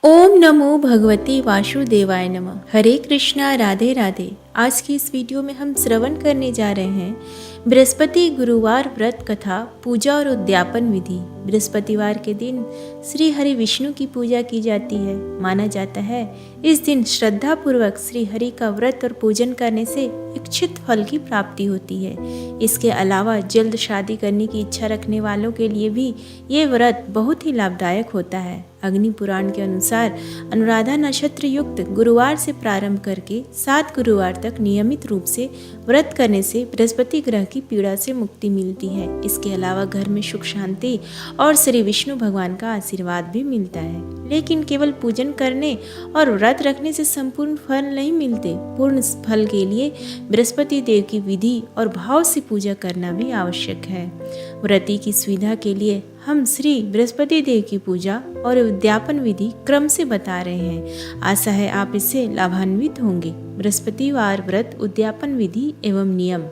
ओम नमो भगवते वासुदेवाय नमः। हरे कृष्णा, राधे राधे। आज की इस वीडियो में हम श्रवण करने जा रहे हैं बृहस्पति गुरुवार व्रत कथा, पूजा और उद्यापन विधि। बृहस्पतिवार के दिन श्री हरि विष्णु की पूजा की जाती है। माना जाता है इस दिन श्रद्धा पूर्वक श्री हरि का व्रत और पूजन करने से इच्छित फल की प्राप्ति होती है। इसके अलावा जल्द शादी करने की इच्छा रखने वालों के लिए भी ये व्रत बहुत ही लाभदायक होता है। अग्नि पुराण के अनुसार अनुराधा नक्षत्र युक्त गुरुवार से प्रारंभ करके 7 गुरुवार तक नियमित रूप से व्रत करने से बृहस्पति ग्रह की पीड़ा से मुक्ति मिलती है। इसके अलावा घर में सुख शांति और श्री विष्णु भगवान का आशीर्वाद भी मिलता है। लेकिन केवल पूजन करने और व्रत रखने से संपूर्ण फल नहीं मिलते। पूर्ण फल के लिए बृहस्पति देव की विधि और भाव से पूजा करना भी आवश्यक है। व्रती की सुविधा के लिए हम श्री बृहस्पति देव की पूजा और उद्यापन विधि क्रम से बता रहे हैं। आशा है आप इससे लाभान्वित होंगे। बृहस्पतिवार व्रत उद्यापन विधि एवं नियम।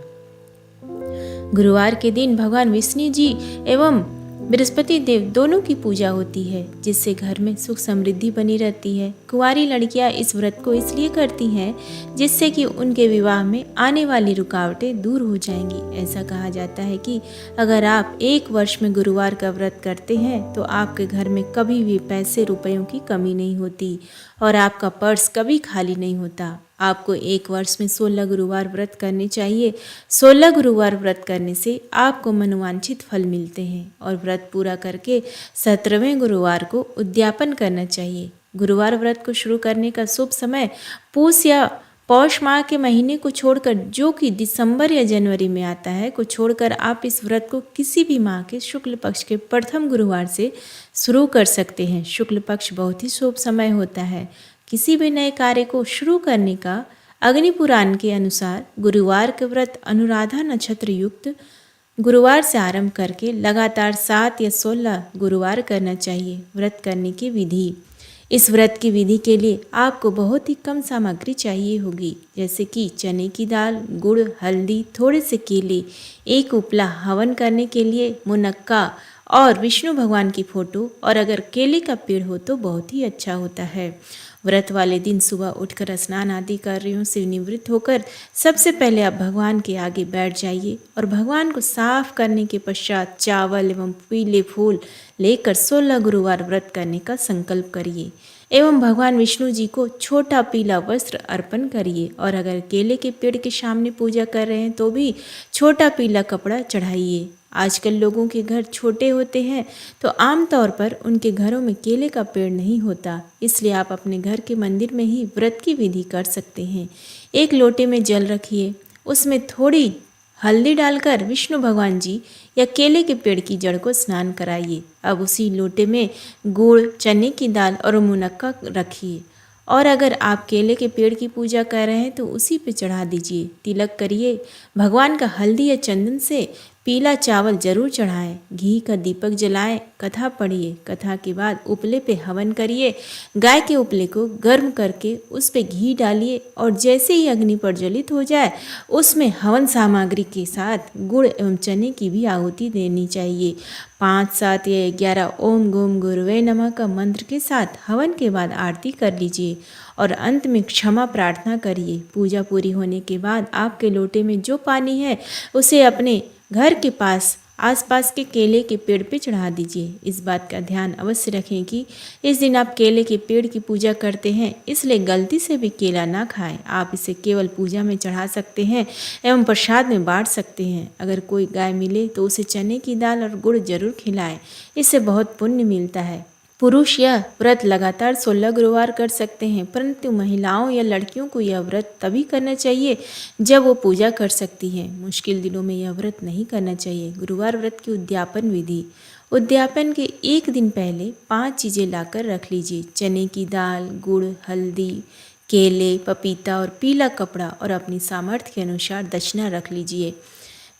गुरुवार के दिन भगवान विष्णु जी एवं बृहस्पति देव दोनों की पूजा होती है, जिससे घर में सुख समृद्धि बनी रहती है। कुंवारी लड़कियां इस व्रत को इसलिए करती हैं जिससे कि उनके विवाह में आने वाली रुकावटें दूर हो जाएंगी। ऐसा कहा जाता है कि अगर आप 1 वर्ष में गुरुवार का व्रत करते हैं तो आपके घर में कभी भी पैसे रुपयों की कमी नहीं होती और आपका पर्स कभी खाली नहीं होता। आपको 1 वर्ष में 16 गुरुवार व्रत करने चाहिए। 16 गुरुवार व्रत करने से आपको मनोवांछित फल मिलते हैं और व्रत पूरा करके 17वें गुरुवार को उद्यापन करना चाहिए। गुरुवार व्रत को शुरू करने का शुभ समय पूस या पौष माह के महीने को छोड़कर, जो कि दिसंबर या जनवरी में आता है, को छोड़कर आप इस व्रत को किसी भी माह के शुक्ल पक्ष के प्रथम गुरुवार से शुरू कर सकते हैं। शुक्ल पक्ष बहुत ही शुभ समय होता है किसी भी नए कार्य को शुरू करने का। अग्नि पुराण के अनुसार गुरुवार का व्रत अनुराधा नक्षत्र युक्त गुरुवार से आरंभ करके लगातार 7 या 16 गुरुवार करना चाहिए। व्रत करने की विधि। इस व्रत की विधि के लिए आपको बहुत ही कम सामग्री चाहिए होगी, जैसे कि चने की दाल, गुड़, हल्दी, थोड़े से केले, 1 उपला हवन करने के लिए, मुनक्का और विष्णु भगवान की फोटो, और अगर केले का पेड़ हो तो बहुत ही अच्छा होता है। व्रत वाले दिन सुबह उठकर स्नान आदि कार्यों से निवृत्त होकर सबसे पहले आप भगवान के आगे बैठ जाइए और भगवान को साफ करने के पश्चात चावल एवं पीले फूल लेकर 16 गुरुवार व्रत करने का संकल्प करिए एवं भगवान विष्णु जी को छोटा पीला वस्त्र अर्पण करिए। और अगर केले के पेड़ के सामने पूजा कर रहे हैं तो भी छोटा पीला कपड़ा चढ़ाइए। आजकल लोगों के घर छोटे होते हैं तो आमतौर पर उनके घरों में केले का पेड़ नहीं होता, इसलिए आप अपने घर के मंदिर में ही व्रत की विधि कर सकते हैं। 1 लोटे में जल रखिए, उसमें थोड़ी हल्दी डालकर विष्णु भगवान जी या केले के पेड़ की जड़ को स्नान कराइए। अब उसी लोटे में गुड़, चने की दाल और मुनक्का रखिए और अगर आप केले के पेड़ की पूजा कर रहे हैं तो उसी पे चढ़ा दीजिए। तिलक करिए। भगवान का हल्दी या चंदन से पीला चावल जरूर चढ़ाएं। घी का दीपक जलाएं। कथा पढ़िए। कथा के बाद उपले पे हवन करिए। गाय के उपले को गर्म करके उस पे घी डालिए और जैसे ही अग्नि प्रज्वलित हो जाए उसमें हवन सामग्री के साथ गुड़ एवं चने की भी आहुति देनी चाहिए। 5, 7 या 11 ओम गोम गुरुवे नमः का मंत्र के साथ हवन के बाद आरती कर लीजिए और अंत में क्षमा प्रार्थना करिए। पूजा पूरी होने के बाद आपके लोटे में जो पानी है उसे अपने घर के पास आसपास के केले के पेड़ पे चढ़ा दीजिए। इस बात का ध्यान अवश्य रखें कि इस दिन आप केले के पेड़ की पूजा करते हैं, इसलिए गलती से भी केला ना खाएं। आप इसे केवल पूजा में चढ़ा सकते हैं एवं प्रसाद में बांट सकते हैं। अगर कोई गाय मिले तो उसे चने की दाल और गुड़ जरूर खिलाएं, इससे बहुत पुण्य मिलता है। पुरुष यह व्रत लगातार 16 गुरुवार कर सकते हैं, परंतु महिलाओं या लड़कियों को यह व्रत तभी करना चाहिए जब वो पूजा कर सकती हैं। मुश्किल दिनों में यह व्रत नहीं करना चाहिए। गुरुवार व्रत की उद्यापन विधि। उद्यापन के 1 दिन पहले 5 चीज़ें लाकर रख लीजिए। चने की दाल, गुड़, हल्दी, केले, पपीता और पीला कपड़ा, और अपनी सामर्थ्य के अनुसार दक्षिणा रख लीजिए।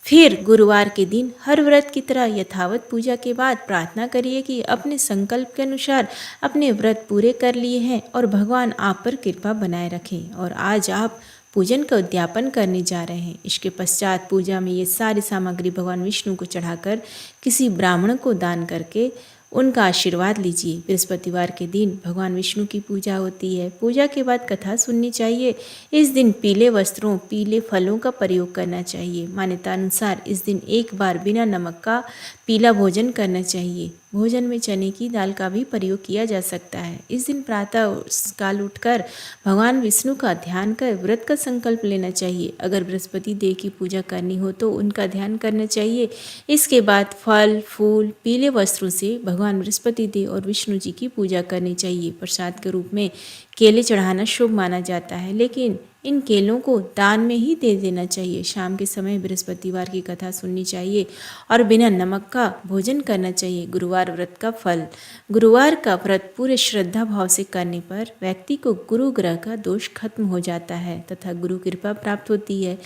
फिर गुरुवार के दिन हर व्रत की तरह यथावत पूजा के बाद प्रार्थना करिए कि अपने संकल्प के अनुसार अपने व्रत पूरे कर लिए हैं और भगवान आप पर कृपा बनाए रखें। और आज आप पूजन का उद्यापन करने जा रहे हैं। इसके पश्चात पूजा में ये सारी सामग्री भगवान विष्णु को चढ़ाकर किसी ब्राह्मण को दान करके उनका आशीर्वाद लीजिए। बृहस्पतिवार के दिन भगवान विष्णु की पूजा होती है। पूजा के बाद कथा सुननी चाहिए। इस दिन पीले वस्त्रों, पीले फलों का प्रयोग करना चाहिए। मान्यता अनुसार इस दिन एक बार बिना नमक का पीला भोजन करना चाहिए। भोजन में चने की दाल का भी प्रयोग किया जा सकता है। इस दिन प्रातः काल उठकर भगवान विष्णु का ध्यान कर व्रत का संकल्प लेना चाहिए। अगर बृहस्पति देव की पूजा करनी हो तो उनका ध्यान करना चाहिए। इसके बाद फल, फूल, पीले वस्त्रों से भगवान बृहस्पति देव और विष्णु जी की पूजा करनी चाहिए। प्रसाद के रूप में केले चढ़ाना शुभ माना जाता है, लेकिन इन केलों को दान में ही दे देना चाहिए। शाम के समय बृहस्पतिवार की कथा सुननी चाहिए और बिना नमक का भोजन करना चाहिए। गुरुवार व्रत का फल। गुरुवार का व्रत पूरे श्रद्धा भाव से करने पर व्यक्ति को गुरु ग्रह का दोष खत्म हो जाता है तथा गुरु कृपा प्राप्त होती है।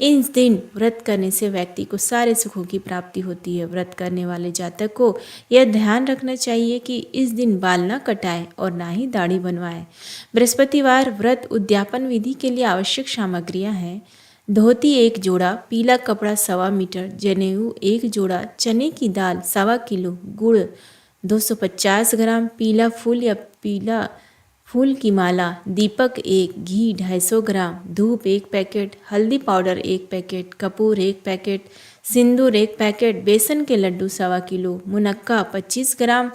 इस दिन व्रत करने से व्यक्ति को सारे सुखों की प्राप्ति होती है। व्रत करने वाले जातक को यह ध्यान रखना चाहिए कि इस दिन बाल न कटाए और ना ही दाढ़ी बनवाए। बृहस्पतिवार व्रत उद्यापन विधि के लिए आवश्यक सामग्रियां हैं: धोती 1 जोड़ा, पीला कपड़ा 1.25 मीटर, जनेऊ 1 जोड़ा, चने की दाल 1.25 किलो, गुड़ 250 ग्राम, पीला फूल या पीला फूल की माला, दीपक 1, घी 250 ग्राम, धूप 1 पैकेट, हल्दी पाउडर 1 पैकेट, कपूर 1 पैकेट, सिंदूर 1 पैकेट, बेसन के लड्डू 1.25 किलो, मुनक्का 25 ग्राम,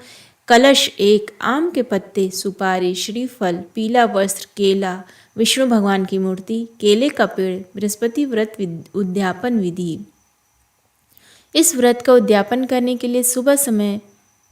कलश 1, आम के पत्ते, सुपारी, श्रीफल, पीला वस्त्र, केला, विष्णु भगवान की मूर्ति, केले का पेड़। बृहस्पति व्रत उद्यापन विधि। इस व्रत का उद्यापन करने के लिए सुबह समय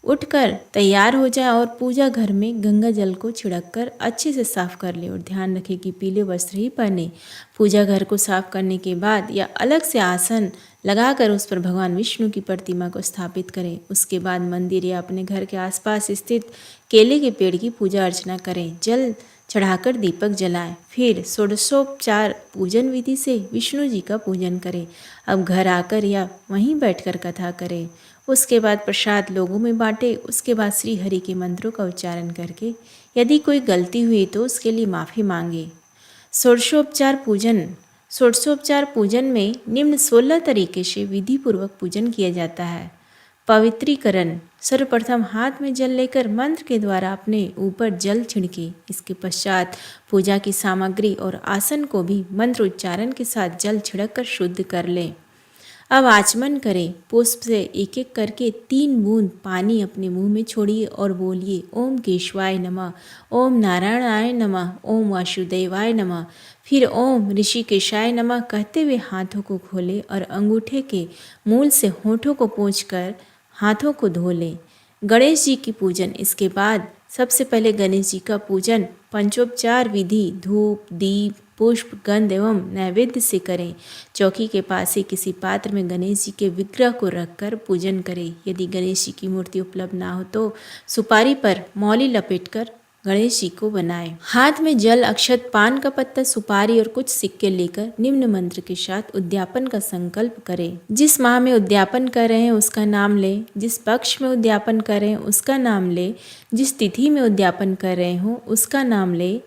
उठकर तैयार हो जाए और पूजा घर में गंगा जल को छिड़ककर अच्छे से साफ कर ले और ध्यान रखें कि पीले वस्त्र ही पहने। पूजा घर को साफ करने के बाद या अलग से आसन लगाकर उस पर भगवान विष्णु की प्रतिमा को स्थापित करें। उसके बाद मंदिर या अपने घर के आसपास स्थित केले के पेड़ की पूजा अर्चना करें। जल चढ़ाकर दीपक जलाएं। फिर षोडशोपचार पूजन विधि से विष्णु जी का पूजन करें। अब घर आकर या वहीं बैठकर कथा करें। उसके बाद प्रसाद लोगों में बांटे। उसके बाद श्री हरि के मंत्रों का उच्चारण करके यदि कोई गलती हुई तो उसके लिए माफ़ी मांगे। षोडशोपचार पूजन। षोडशोपचार पूजन में निम्न 16 तरीके से विधि पूर्वक पूजन किया जाता है। पवित्रीकरण। सर्वप्रथम हाथ में जल लेकर मंत्र के द्वारा अपने ऊपर जल छिड़के। इसके पश्चात पूजा की सामग्री और आसन को भी मंत्र उच्चारण के साथ जल छिड़क कर शुद्ध कर लें। अब आचमन करें। पुष्प से एक एक करके 3 बूंद पानी अपने मुंह में छोड़िए और बोलिए ओम केशवाय नमः, ओम नारायणाय नमः, ओम वासुदेवाय नमः। फिर ओम ऋषिकेशाय नमः कहते हुए हाथों को खोले और अंगूठे के मूल से होठों को पोंछकर हाथों को धो लें। गणेश जी की पूजन। इसके बाद सबसे पहले गणेश जी का पूजन पंचोपचार विधि धूप, दीप, पुष्प, गंध एवं नैवेद्य से करें। चौकी के पास ही किसी पात्र में गणेश जी के विग्रह को रखकर पूजन करें। यदि गणेश जी की मूर्ति उपलब्ध ना हो तो सुपारी पर मौली लपेटकर गणेश जी को बनाएं। हाथ में जल, अक्षत, पान का पत्ता, सुपारी और कुछ सिक्के लेकर निम्न मंत्र के साथ उद्यापन का संकल्प करें। जिस माह में उद्यापन कर रहे हैं उसका नाम लें। जिस पक्ष में उद्यापन कर रहे हैं उसका नाम लें। जिस तिथि में उद्यापन कर रहे हो उसका नाम लें।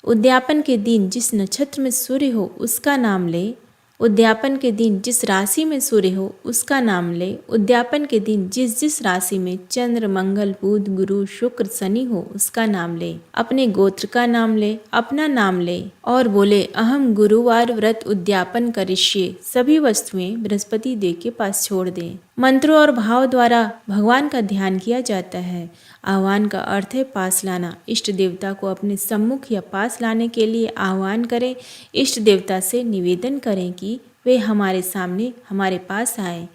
उद्यापन के दिन जिस नक्षत्र में सूर्य हो उसका नाम लें। उद्यापन के दिन जिस राशि में सूर्य हो उसका नाम ले। उद्यापन के दिन जिस जिस राशि में चंद्र, मंगल, बुध, गुरु, शुक्र, शनि हो उसका नाम ले। अपने गोत्र का नाम ले, अपना नाम ले और बोले अहम गुरुवार व्रत उद्यापन करिष्ये। सभी वस्तुएं बृहस्पति देव के पास छोड़ दें। मंत्रों और भाव द्वारा भगवान का ध्यान किया जाता है। आह्वान का अर्थ है पास लाना। इष्ट देवता को अपने सम्मुख या पास लाने के लिए आह्वान करें। इष्ट देवता से निवेदन करें कि वे हमारे सामने हमारे पास आए।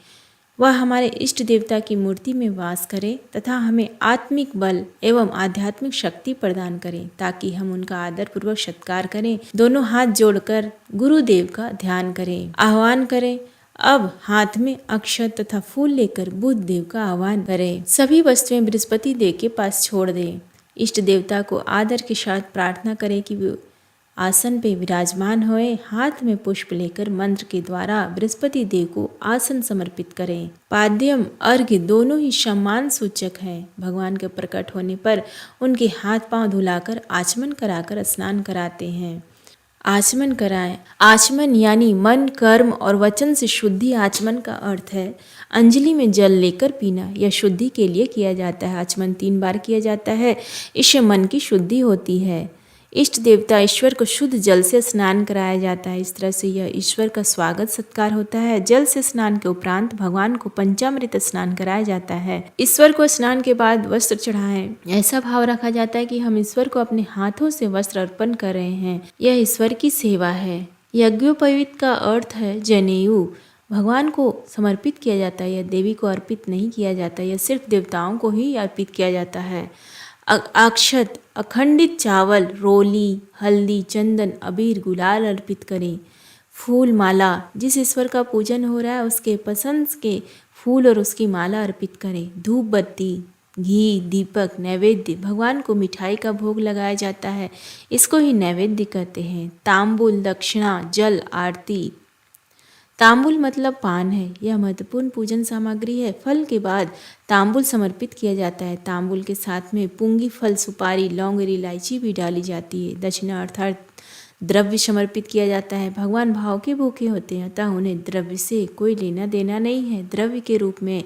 वह हमारे इष्ट देवता की मूर्ति में वास करें तथा हमें आत्मिक बल एवं आध्यात्मिक शक्ति प्रदान करें ताकि हम उनका आदर पूर्वक सत्कार करें। दोनों हाथ जोड़कर गुरुदेव का ध्यान करें, आह्वान करें। अब हाथ में अक्षत तथा फूल लेकर बुध देव का आह्वान करें। सभी वस्तुएं बृहस्पति देव के पास छोड़ दें। इष्ट देवता को आदर के साथ प्रार्थना करें कि वे आसन पे विराजमान होए। हाथ में पुष्प लेकर मंत्र के द्वारा बृहस्पति देव को आसन समर्पित करें। पाद्यम अर्घ्य दोनों ही सम्मान सूचक हैं। भगवान के प्रकट होने पर उनके हाथ पांव धुलाकर आचमन कराकर स्नान कराते हैं। आचमन कराएं। आचमन यानी मन, कर्म और वचन से शुद्धि। आचमन का अर्थ है अंजलि में जल लेकर पीना। यह शुद्धि के लिए किया जाता है। आचमन 3 बार किया जाता है। इससे मन की शुद्धि होती है। इष्ट देवता ईश्वर को शुद्ध जल से स्नान कराया जाता है। इस तरह से यह ईश्वर का स्वागत सत्कार होता है। जल से स्नान के उपरांत भगवान को पंचामृत स्नान कराया जाता है। ईश्वर को स्नान के बाद वस्त्र चढ़ाएं। ऐसा भाव रखा जाता है कि हम ईश्वर को अपने हाथों से वस्त्र अर्पण कर रहे हैं। यह ईश्वर की सेवा है। यज्ञोपवीत का अर्थ है जनेऊ। भगवान को समर्पित किया जाता है। यह देवी को अर्पित नहीं किया जाता। यह सिर्फ देवताओं को ही अर्पित किया जाता है। अक्षत, अखंडित चावल, रोली, हल्दी, चंदन, अबीर, गुलाल अर्पित करें। फूल माला, जिस ईश्वर का पूजन हो रहा है उसके पसंद के फूल और उसकी माला अर्पित करें। धूप बत्ती, घी, दीपक, नैवेद्य। भगवान को मिठाई का भोग लगाया जाता है। इसको ही नैवेद्य कहते हैं। तांबूल, दक्षिणा, जल, आरती। तांबुल मतलब पान है। यह महत्वपूर्ण पूजन सामग्री है। फल के बाद तांबुल समर्पित किया जाता है। तांबुल के साथ में पुंगी फल, सुपारी, लौंग और इलायची भी डाली जाती है। दक्षिणा अर्थात द्रव्य समर्पित किया जाता है। भगवान भाव के भूखे होते हैं, अतः उन्हें द्रव्य से कोई लेना देना नहीं है। द्रव्य के रूप में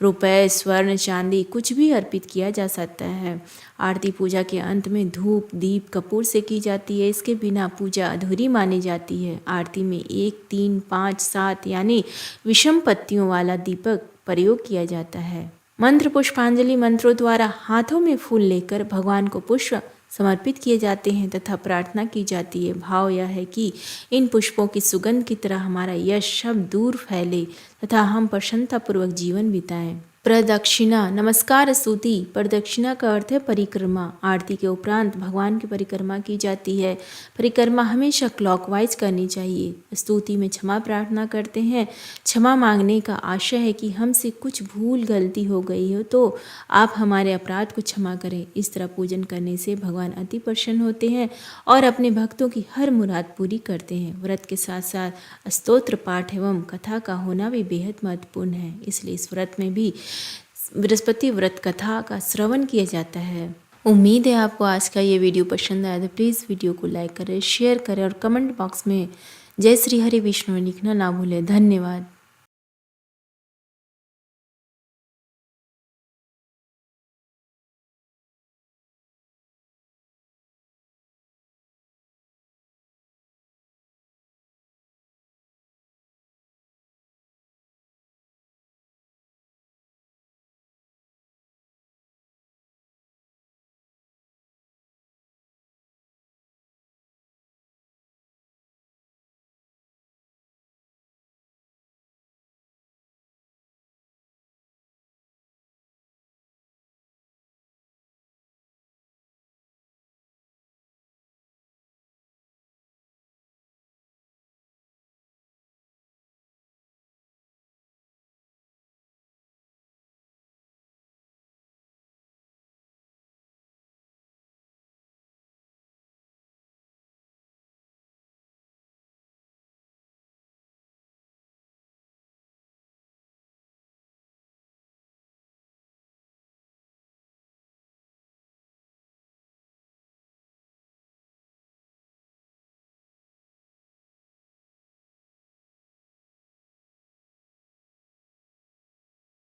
रुपए, स्वर्ण, चांदी कुछ भी अर्पित किया जा सकता है। आरती पूजा के अंत में धूप, दीप, कपूर से की जाती है। इसके बिना पूजा अधूरी मानी जाती है। आरती में 1, 3, 5, 7 यानी विषम पत्तियों वाला दीपक प्रयोग किया जाता है। मंत्र पुष्पांजलि मंत्रों द्वारा हाथों में फूल लेकर भगवान को पुष्प समर्पित किए जाते हैं तथा प्रार्थना की जाती है। भाव यह है कि इन पुष्पों की सुगंध की तरह हमारा यश शब्द दूर फैले तथा हम प्रसन्नतापूर्वक जीवन बिताएं। प्रदक्षिणा, नमस्कार स्तुति। प्रदक्षिणा का अर्थ है परिक्रमा। आरती के उपरांत भगवान की परिक्रमा की जाती है। परिक्रमा हमेशा क्लॉकवाइज करनी चाहिए। स्तुति में क्षमा प्रार्थना करते हैं। क्षमा मांगने का आशय है कि हमसे कुछ भूल गलती हो गई हो तो आप हमारे अपराध को क्षमा करें। इस तरह पूजन करने से भगवान अति प्रसन्न होते हैं और अपने भक्तों की हर मुराद पूरी करते हैं। व्रत के साथ साथ स्तोत्र पाठ एवं कथा का होना भी बेहद महत्वपूर्ण है। इसलिए इस व्रत में भी बृहस्पति व्रत कथा का श्रवण किया जाता है। उम्मीद है आपको आज का ये वीडियो पसंद आया तो प्लीज़ वीडियो को लाइक करें, शेयर करें और कमेंट बॉक्स में जय श्री हरि विष्णु लिखना ना भूलें। धन्यवाद।